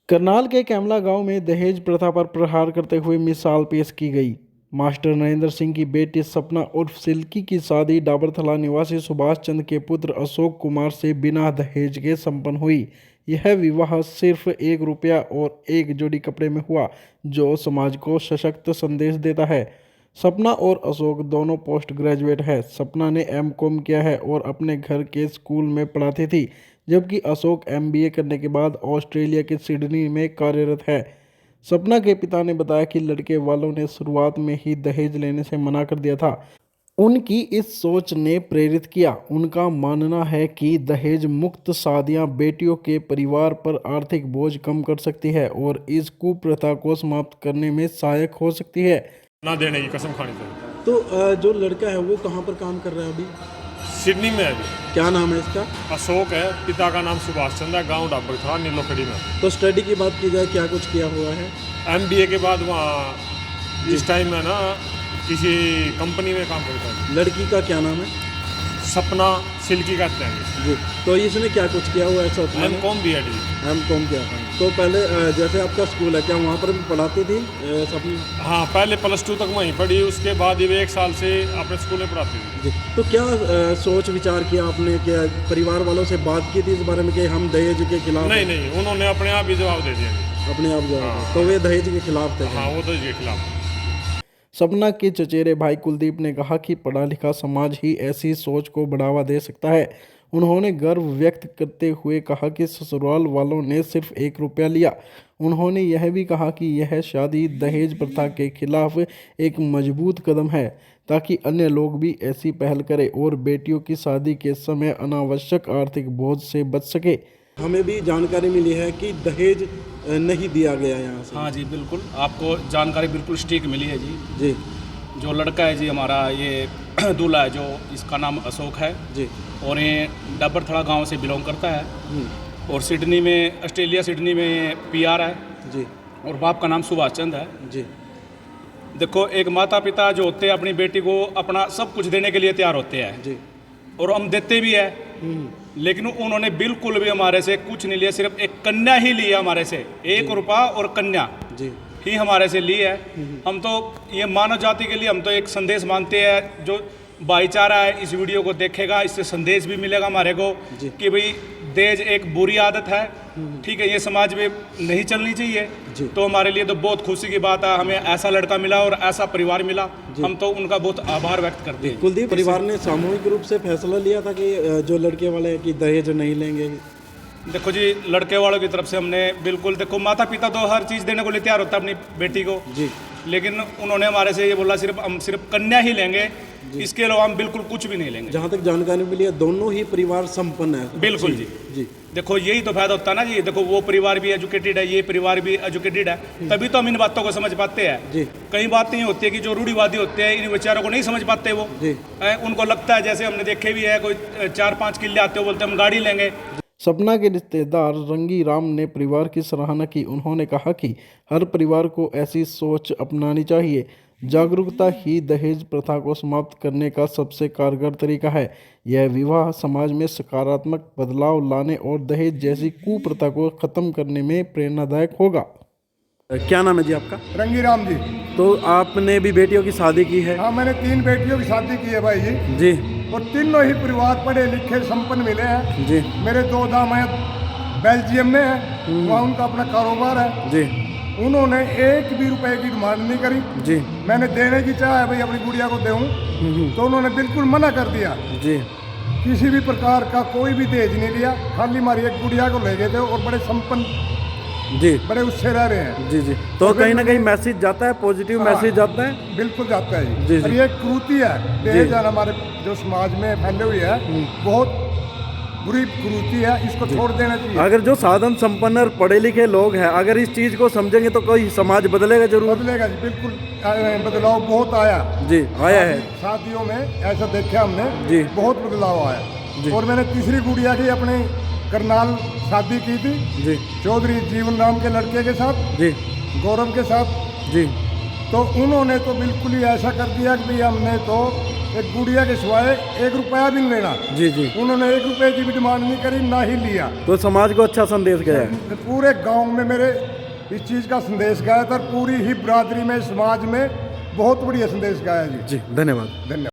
करनाल के कैमला गांव में दहेज प्रथा पर प्रहार करते हुए मिसाल पेश की गई। मास्टर नरेंद्र सिंह की बेटी सपना उर्फ सिल्की की शादी डाबरथला निवासी सुभाष चंद्र के पुत्र अशोक कुमार से बिना दहेज के संपन्न हुई। यह विवाह सिर्फ 1 रुपया और एक जोड़ी कपड़े में हुआ, जो समाज को सशक्त संदेश देता है। सपना और अशोक दोनों पोस्ट ग्रेजुएट है। सपना ने एम.कॉम किया है और अपने घर के स्कूल में पढ़ाती थी, जबकि अशोक एमबीए करने के बाद ऑस्ट्रेलिया के सिडनी में कार्यरत है। सपना के पिता ने बताया कि लड़के वालों ने शुरुआत में ही दहेज लेने से मना कर दिया था। उनकी इस सोच ने प्रेरित किया। उनका मानना है कि दहेज मुक्त शादियां बेटियों के परिवार पर आर्थिक बोझ कम कर सकती है और इस कुप्रथा को समाप्त करने में सहायक हो सकती है। ना देने की कसम खानी चाहिए। तो जो लड़का है वो कहाँ पर काम कर रहा है अभी? सिडनी में है अभी। क्या नाम है इसका? अशोक है, पिता का नाम सुभाष चंद्र है, गांव डाबरथला नीलोखड़ी में। तो स्टडी की बात की जाए, क्या कुछ किया हुआ है? एमबीए के बाद वहाँ इस टाइम में ना किसी कंपनी में काम करता है। लड़की का क्या नाम है? सपना सिल्की कहते हैं जी। तो इसने क्या कुछ किया हुआ है? सब एम.कॉम बी एड। एम.कॉम किया था। तो पहले जैसे आपका स्कूल है, क्या वहाँ पर भी पढ़ाती थी सपना? हाँ, पहले +2 तक वहीं पढ़ी, उसके बाद ये 1 साल से अपने स्कूल में पढ़ाती थी। जी। तो क्या सोच विचार किया आपने? क्या परिवार वालों से बात की थी इस बारे में कि हम दहेज के खिलाफ? नहीं, उन्होंने अपने आप ही जवाब दे दिया। अपने आप जवाब? हाँ। तो वे दहेज के खिलाफ थे? हाँ, वो दहेज के खिलाफ। सपना के चचेरे भाई कुलदीप ने कहा कि पढ़ा लिखा समाज ही ऐसी सोच को बढ़ावा दे सकता है। उन्होंने गर्व व्यक्त करते हुए कहा कि ससुराल वालों ने सिर्फ 1 रुपया लिया। उन्होंने यह भी कहा कि यह शादी दहेज प्रथा के खिलाफ एक मजबूत कदम है, ताकि अन्य लोग भी ऐसी पहल करें और बेटियों की शादी के समय अनावश्यक आर्थिक बोझ से बच सके। हमें भी जानकारी मिली है कि दहेज नहीं दिया गया यहाँ से। हाँ जी, बिल्कुल आपको जानकारी बिल्कुल सटीक मिली है जी। जी। जो लड़का है जी हमारा, ये दूल्हा है, जो इसका नाम अशोक है जी। और ये डाबरथला गांव से बिलोंग करता है और सिडनी में, ऑस्ट्रेलिया सिडनी में पीआर है जी। और बाप का नाम सुभाष चंद्र है जी। देखो, एक माता पिता जो होते हैं अपनी बेटी को अपना सब कुछ देने के लिए तैयार होते हैं जी। और हम देते भी है, लेकिन उन्होंने बिल्कुल भी हमारे से कुछ नहीं लिया, सिर्फ एक कन्या ही ली है हमारे से। 1 रुपया और कन्या जी ही हमारे से ली है। हम तो ये मानव जाति के लिए हम तो एक संदेश मानते हैं। जो भाईचारा है इस वीडियो को देखेगा, इससे संदेश भी मिलेगा हमारे को कि भाई दहेज एक बुरी आदत है, ठीक है, ये समाज में नहीं चलनी चाहिए। तो हमारे लिए तो बहुत खुशी की बात है, हमें ऐसा लड़का मिला और ऐसा परिवार मिला, हम तो उनका बहुत आभार व्यक्त करते हैं। कुलदीप, परिवार ने सामूहिक रूप से फैसला लिया था कि जो लड़के वाले हैं कि दहेज नहीं लेंगे? देखो जी, लड़के वालों की तरफ से हमने बिल्कुल, देखो माता पिता तो हर चीज़ देने को लिए तैयार होता है अपनी बेटी को जी, लेकिन उन्होंने हमारे से ये बोला हम सिर्फ कन्या ही लेंगे, इसके अलावा हम बिल्कुल कुछ भी नहीं लेंगे। जहाँ तक जानकारी मिली है, दोनों ही परिवार संपन्न है। बिल्कुल जी। देखो यही तो फायदा होता है ना जी। देखो वो परिवार भी एजुकेटेड है, ये परिवार भी एजुकेटेड है, तभी तो हम इन बातों को समझ पाते हैं जी। कई बातें होती है कि जो रूढ़िवादी होते हैं इन विचारों को नहीं समझ पाते वो जी। उनको लगता है, जैसे हमने देखे भी है, कोई 4-5 किले आते हो बोलते हम गाड़ी लेंगे। सपना के रिश्तेदार रंगी राम ने परिवार की सराहना की। उन्होंने कहा कि हर परिवार को ऐसी सोच अपनानी चाहिए। जागरूकता ही दहेज प्रथा को समाप्त करने का सबसे कारगर तरीका है। यह विवाह समाज में सकारात्मक बदलाव लाने और दहेज जैसी कुप्रथा को खत्म करने में प्रेरणादायक होगा। क्या नाम है जी आपका? रंगी राम जी। तो आपने भी बेटियों की शादी की है? हाँ, मैंने 3 बेटियों की शादी की है भाई जी। जी। और तीनों ही परिवार पढ़े लिखे संपन्न मिले हैं जी। मेरे 2 दामाद बेल्जियम में है, वहाँ उनका अपना कारोबार है जी। उन्होंने 1 भी रुपए की डिमांड नहीं करी जी। मैंने देने की चाह है भाई अपनी गुड़िया को दूँ, तो उन्होंने बिल्कुल मना कर दिया जी। किसी भी प्रकार का कोई भी दहेज नहीं लिया, खाली हमारी एक गुड़िया को ले गए थे और बड़े संपन्न जी, बड़े उससे रह रहे हैं जी। जी। तो कहीं ना कहीं मैसेज जाता है, पॉजिटिव मैसेज जाता है? बिल्कुल जाता है जी। और ये क्रूरती है दहेज हमारे जो समाज में फैले हुई है, बहुत बुरी क्रूरती है, इसको छोड़ देना चाहिए। अगर जो साधन संपन्न और पढ़े लिखे लोग हैं, अगर इस चीज़ को समझेंगे तो कोई समाज बदलेगा, जरूर बदलेगा जी। बिल्कुल बदलाव बहुत आया जी, आया है। शादियों में ऐसा देखा हमने जी, बहुत बदलाव आया जी। और मैंने तीसरी गुड़िया की अपने करनाल शादी की थी जी, चौधरी जीवन राम के लड़के के साथ जी, गौरव के साथ जी। तो उन्होंने तो बिल्कुल ही ऐसा कर दिया कि भाई हमने तो एक गुड़िया के सिवाय 1 रुपया भी नहीं लेना। जी जी। उन्होंने 1 रुपये की भी डिमांड नहीं करी, ना ही लिया। तो समाज को अच्छा संदेश गया है। पूरे गांव में मेरे इस चीज़ का संदेश गया था, पूरी ही बिरादरी में, समाज में बहुत बढ़िया संदेश गया जी। जी धन्यवाद। धन्यवाद।